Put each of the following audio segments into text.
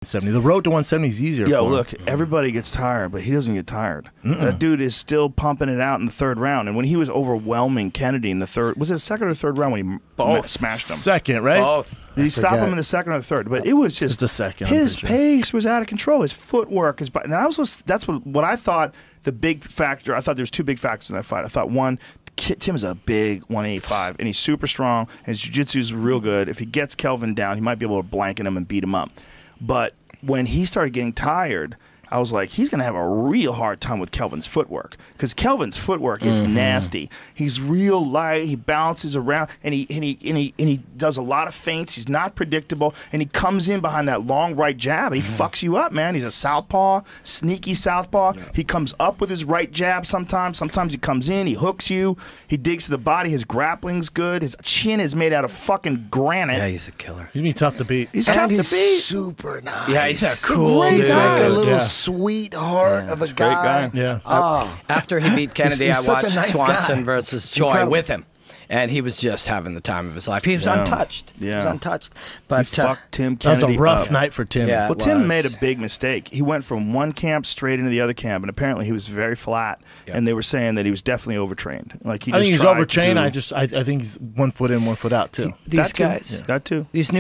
170. The road to 170 is easier. Yo, for look, him. everybody gets tired, but he doesn't get tired. That dude is still pumping it out in the third round. And when he was overwhelming Kennedy in the third, was it the second or third round when he smashed him? Second, right? Both. Did he stop him in the second or the third? But it was just the second. His pace was out of control. His footwork, and that's what I thought the big factor. I thought there was two big factors in that fight. I thought one, Tim is a big 185, and he's super strong, and his jiu-jitsu is real good. If he gets Kelvin down, he might be able to blanket him and beat him up. But when he started getting tired, I was like, he's going to have a real hard time with Kelvin's footwork, because Kelvin's footwork is nasty. He's real light. He bounces around, and he does a lot of feints. He's not predictable, and he comes in behind that long right jab, and he fucks you up, man. He's a southpaw, sneaky southpaw. He comes up with his right jab sometimes. Sometimes he comes in, he hooks you, he digs to the body. His grappling's good. His chin is made out of fucking granite. Yeah, he's a killer. He's gonna be tough to beat. He's tough to beat. Super nice. Yeah, he's a cool dude. He's like a little Yeah. sweetheart of a Great guy. guy. Yeah. After he beat Kennedy, He's I such a watched nice Swanson guy. versus Choi Incredible. with him. And he was just having the time of his life. He was Yeah. untouched. He was Yeah. untouched. He But fucked Tim That was Kennedy a rough up. night for Tim. Yeah. Well, It Tim was. made a big mistake. He went from one camp straight into the other camp, and apparently he was very flat. Yep. And they were saying that he was definitely overtrained. Like he I just think he's tried overtrained. to do- I think he's 1 foot in, 1 foot out too. these that too. guys, That too. these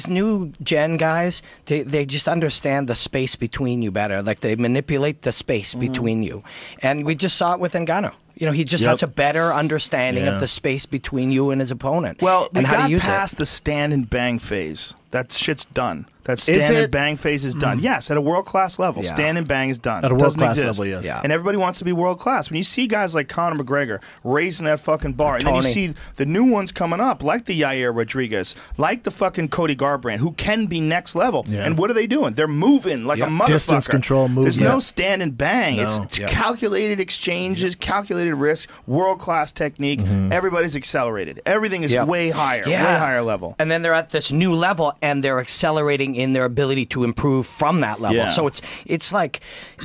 new gen guys, they just understand the space between you better. Like they manipulate the space between you. And we just saw it with Ngannou. You know, he just has a better understanding Yeah. of the space between you and his opponent. Well, we and how got to use past it. the stand and bang phase. That shit's done. That Is stand it? and bang phase is done. Yes, at a world-class level. Yeah. Stand and bang is done. At a It doesn't world-class exist. level, yes. Yeah. And everybody wants to be world-class. When you see guys like Conor McGregor raising that fucking bar, and then you Tony. see the new ones coming up, like the Yair Rodriguez, like the fucking Cody Garbrandt, who can be next level. Yeah. And what are they doing? They're moving like a motherfucker. Distance control, There's movement. no stand and bang. No. It's calculated exchanges, calculated risk, world-class technique. Everybody's accelerated. Everything is way higher, way higher level. And then they're at this new level, and they're accelerating in their ability to improve from that level. Yeah. So it's like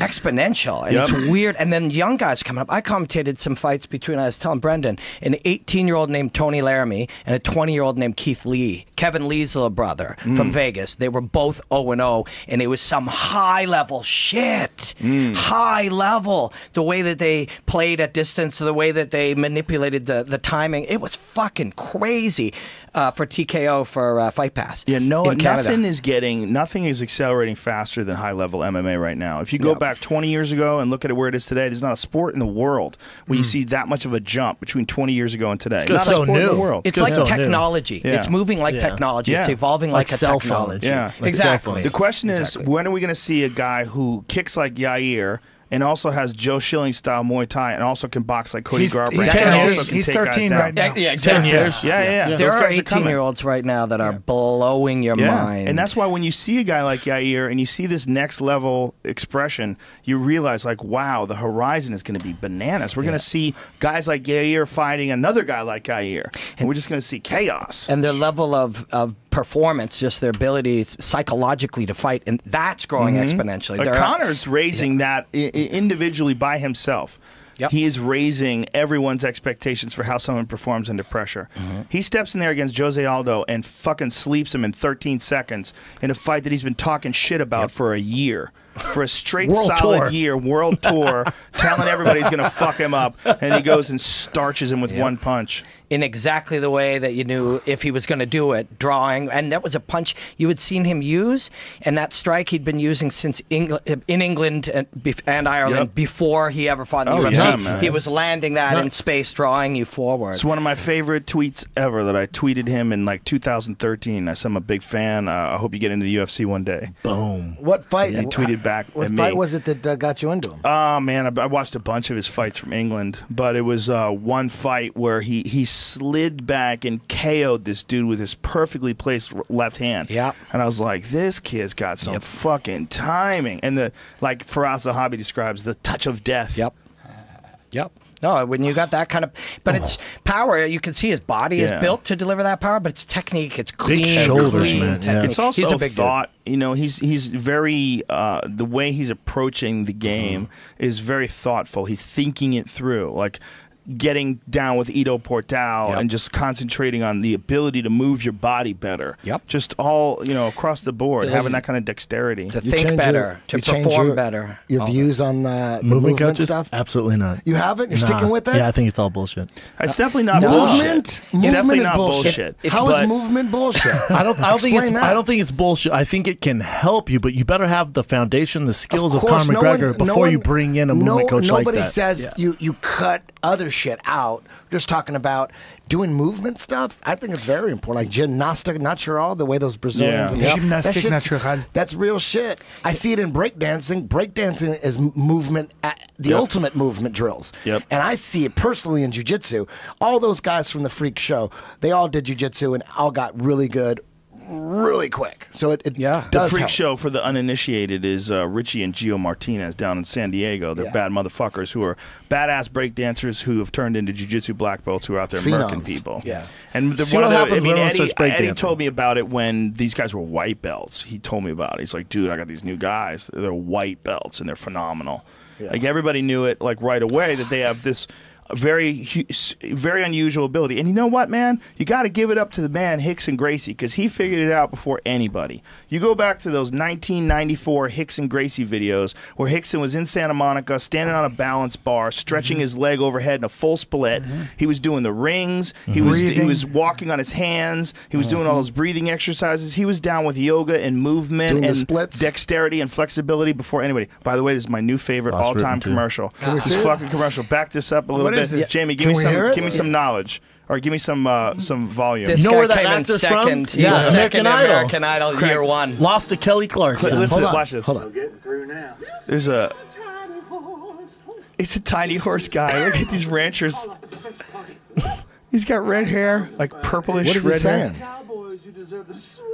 exponential, and Yep. it's weird. And then young guys coming up. I commentated some fights between, I was telling Brendan, an 18-year-old named Tony Laramie and a 20-year-old named Keith Lee. Kevin Lee's little brother from Vegas. They were both 0-0, and it was some high-level shit. High level. The way that they played at distance, the way that they manipulated the timing. It was fucking crazy for TKO for Fight Pass. Yeah, no, in Canada. nothing is accelerating faster than high-level MMA right now. If you go back 20 years ago and look at it where it is today, there's not a sport in the world where you see that much of a jump between 20 years ago and today. Not a so sport in the new. world. It's It's like so new. technology. Yeah. It's moving like Yeah. technology. Yeah. It's evolving like a cell technology. phones. Yeah. Like Exactly. cell The phones. question is, when are we going to see a guy who kicks like Yair and also has Joe Schilling style Muay Thai and also can box like Cody Garbrandt? He's 10 and also years. can He's take guys 13 down? right now. Yeah, 10 exactly. years. Yeah. There Those are guys are coming. 18-year-olds right now that are blowing your mind. And that's why when you see a guy like Yair and you see this next level expression, you realize like, wow, the horizon is going to be bananas. We're going to see guys like Yair fighting another guy like Yair, and we're just going to see chaos. and their level of performance, just their ability psychologically to fight, and that's growing exponentially. But There are- Conor's raising that individually by himself. Yep. He is raising everyone's expectations for how someone performs under pressure. He steps in there against Jose Aldo and fucking sleeps him in 13 seconds in a fight that he's been talking shit about for a year. For a straight World solid tour. year, world tour, telling everybody he's going to fuck him up, and he goes and starches him with one punch. in exactly the way that you knew if he was going to do it, drawing. And that was a punch you had seen him use, and that strike he'd been using since in England and Ireland before he ever fought in the UFC. yeah, man. He was landing that in space, drawing you forward. It's one of my favorite tweets ever that I tweeted him in like 2013. I said I'm a big fan. I hope you get into the UFC one day. Boom. What fight? He tweeted back What at me. fight was it that got you into him? Oh, man, I watched a bunch of his fights from England, but it was one fight where he slid back and KO'd this dude with his perfectly placed left hand. Yep. And I was like, this kid's got some fucking timing. And like Faraz Zahabi describes, the touch of death. Yep. No, when you got that kind of, but it's power. You can see his body is built to deliver that power, but it's technique. It's clean shoulders, clean man. technique. It's also He's a big thought. You know, he's very the way he's approaching the game is very thoughtful. He's thinking it through. Like getting down with Ido Portal and just concentrating on the ability to move your body better. Yep. Just all, across the board, having that kind of dexterity. To think better, to perform better. Your views on the movement movement coaches? stuff? Absolutely not. You haven't? You're Nah. sticking with it? Yeah, I think it's all bullshit. It's definitely not Movement? bullshit. It's definitely Movement is not bullshit. bullshit. How but is movement bullshit? I don't think Explain that. I don't think it's bullshit. I think it can help you, but you better have the foundation, the skills of course, Conor McGregor before you bring in a movement coach like that. Nobody says you cut other shit out. We're just talking about doing movement stuff. I think it's very important. Like gymnastic natural, the way those Brazilians and Gymnastic that shit's- natural. That's real shit. I see it in breakdancing. Breakdancing is movement, the ultimate movement drills. Yep. And I see it personally in jiu-jitsu. All those guys from the Freak Show, they all did jiu-jitsu and all got really good really quick. So it The does Freak help. Show for the uninitiated is Richie and Gio Martinez down in San Diego. They're bad motherfuckers who are badass breakdancers who have turned into jiu-jitsu black belts who are out there murking Phenoms. people. Yeah. And See one what of happens the, when everyone starts Eddie breakdancing. told me about it when these guys were white belts. He told me about it. He's like, dude, I got these new guys. They're white belts and they're phenomenal. Like everybody knew it like right away that they have this very unusual ability. And you know what, man? You got to give it up to the man Rickson Gracie because he figured it out before anybody. You go back to those 1994 Rickson Gracie videos where Rickson was in Santa Monica standing on a balance bar, stretching his leg overhead in a full split. He was doing the rings. He was walking on his hands. He was doing all those breathing exercises. He was down with yoga and movement Doing the and splits. dexterity and flexibility before anybody. By the way, this is my new favorite Lost all-time Rhythm, too. commercial. we This see it? fucking commercial. Back this up a little What bit. is this? Jamie, Can we hear it? give me some knowledge. Or give me some volume. This You know guy where that came in actor's from? second. He Yeah, was second American in Idol. American Idol year one. Lost to Kelly Clarkson. Listen, Hold on. watch this. Hold on. There's a... It's a tiny horse guy. Look at these ranchers. He's got red hair, like purplish What is he red hair. saying? Cowboys, you deserve the sweet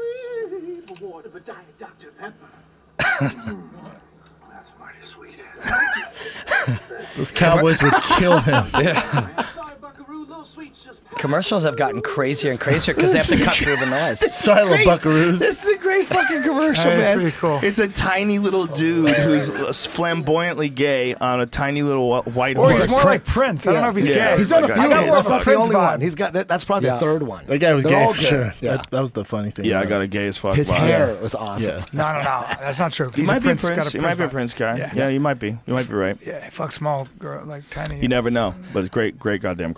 reward of a Diet Dr. Pepper. That's mighty sweet. Those Cowboys would kill him. Sorry, Buckaroo, little sweets just Commercials have gotten crazier and crazier because they have to cut through the noise. Sorry, little buckaroos. This is a great fucking commercial, That is man. pretty cool. It's a tiny little dude who's flamboyantly gay on a tiny little white Or horse. he's more like Prince. I don't know if he's Yeah. gay. He's done a I few. got more That's of a not the Prince only vibe. one. He's got that's probably the third one. That guy was They're gay all for good. sure. Yeah. That was the funny thing. Yeah, I about got it. a gay as fuck. His vibe. hair was awesome. Yeah. No, that's not true. He He's might be a got Prince. He might be a vibe. Prince guy. Yeah. Yeah, you might be. You might be right. Yeah, fuck small girl, like tiny. You never know, but it's great, great goddamn commercial.